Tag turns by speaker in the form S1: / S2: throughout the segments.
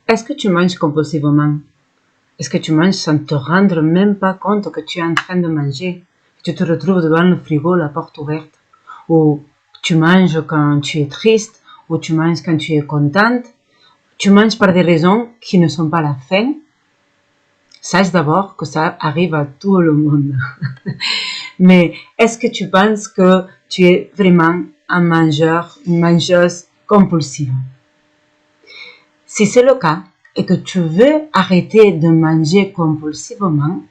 S1: Est-ce que tu manges compulsivement? Est-ce que tu manges sans te rendre même pas compte que tu es en train de manger? Tu te retrouves devant le frigo, la porte ouverte. Ou tu manges quand tu es triste, ou tu manges quand tu es contente. Tu manges par des raisons qui ne sont pas la faim. Sache d'abord que ça arrive à tout le monde. Mais est-ce que tu penses que tu es vraiment un mangeur, une mangeuse compulsive? Si c'est le cas et que tu veux arrêter de manger compulsivement,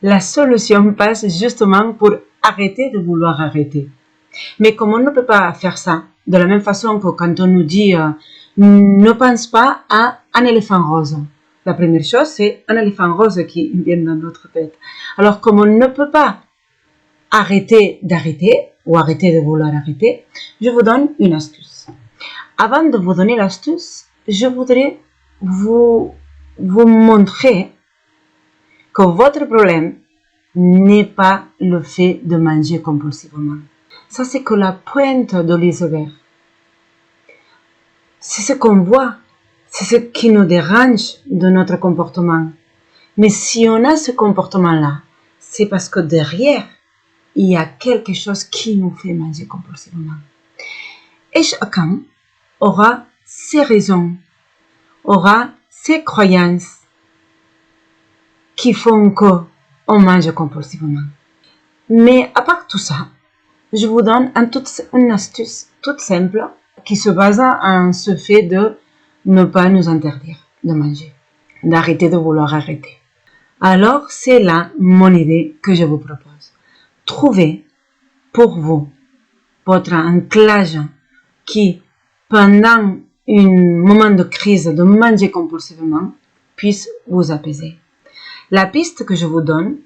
S1: la solution passe justement pour arrêter de vouloir arrêter. Mais comme on ne peut pas faire ça, de la même façon que quand on nous dit ne pense pas à un éléphant rose. La première chose, c'est un éléphant rose qui vient dans notre tête. Alors, comme on ne peut pas arrêter d'arrêter ou arrêter de vouloir arrêter, je vous donne une astuce. Avant de vous donner l'astuce, je voudrais vous montrer que votre problème n'est pas le fait de manger compulsivement. Ça, c'est que la pointe de l'iceberg. C'est ce qu'on voit, c'est ce qui nous dérange de notre comportement. Mais si on a ce comportement-là, c'est parce que derrière, il y a quelque chose qui nous fait manger compulsivement. Et chacun aura ses raisons, aura ses croyances qui font qu'on mange compulsivement. Mais à part tout ça, je vous donne une astuce toute simple qui se base en ce fait de ne pas nous interdire de manger, d'arrêter de vouloir arrêter. Alors, c'est là mon idée que je vous propose. Trouvez pour vous votre ancrage qui, pendant un moment de crise de manger compulsivement, puisse vous apaiser. La piste que je vous donne,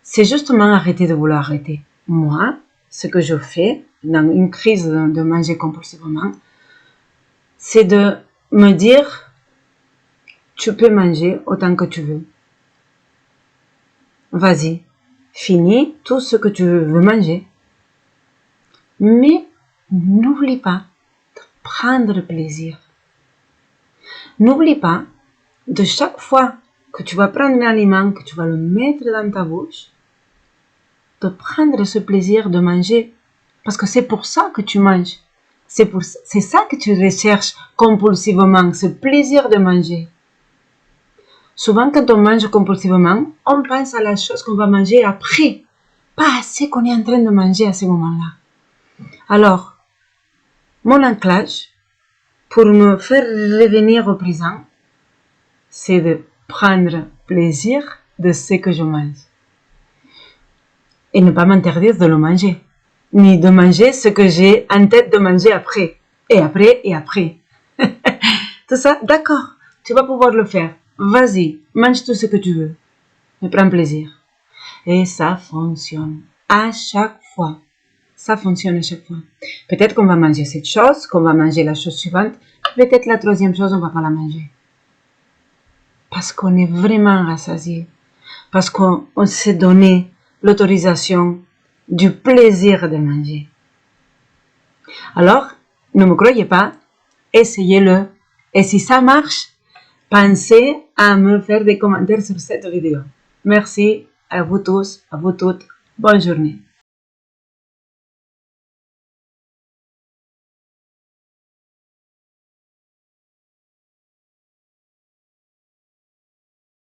S1: c'est justement arrêter de vouloir arrêter. Moi, ce que je fais dans une crise de manger compulsivement, c'est de me dire, tu peux manger autant que tu veux. Vas-y, finis tout ce que tu veux manger. Mais n'oublie pas de prendre plaisir. N'oublie pas de chaque fois que tu vas prendre un aliment, que tu vas le mettre dans ta bouche, de prendre ce plaisir de manger. Parce que c'est pour ça que tu manges. C'est ça que tu recherches compulsivement, ce plaisir de manger. Souvent, quand on mange compulsivement, on pense à la chose qu'on va manger après, pas à ce qu'on est en train de manger à ce moment-là. Alors, mon ancrage, pour me faire revenir au présent, c'est de prendre plaisir de ce que je mange. Et ne pas m'interdire de le manger, ni de manger ce que j'ai en tête de manger après, et après, et après. Tout ça, d'accord, tu vas pouvoir le faire. Vas-y, mange tout ce que tu veux, mais prends plaisir. Et ça fonctionne à chaque fois. Ça fonctionne à chaque fois. Peut-être qu'on va manger cette chose, qu'on va manger la chose suivante, peut-être la troisième chose, on ne va pas la manger. Parce qu'on est vraiment rassasié. Parce qu'on s'est donné l'autorisation du plaisir de manger. Alors, ne me croyez pas, essayez-le. Et si ça marche, pensez à me faire des commentaires sur cette vidéo. Merci à vous tous, à vous toutes. Bonne journée.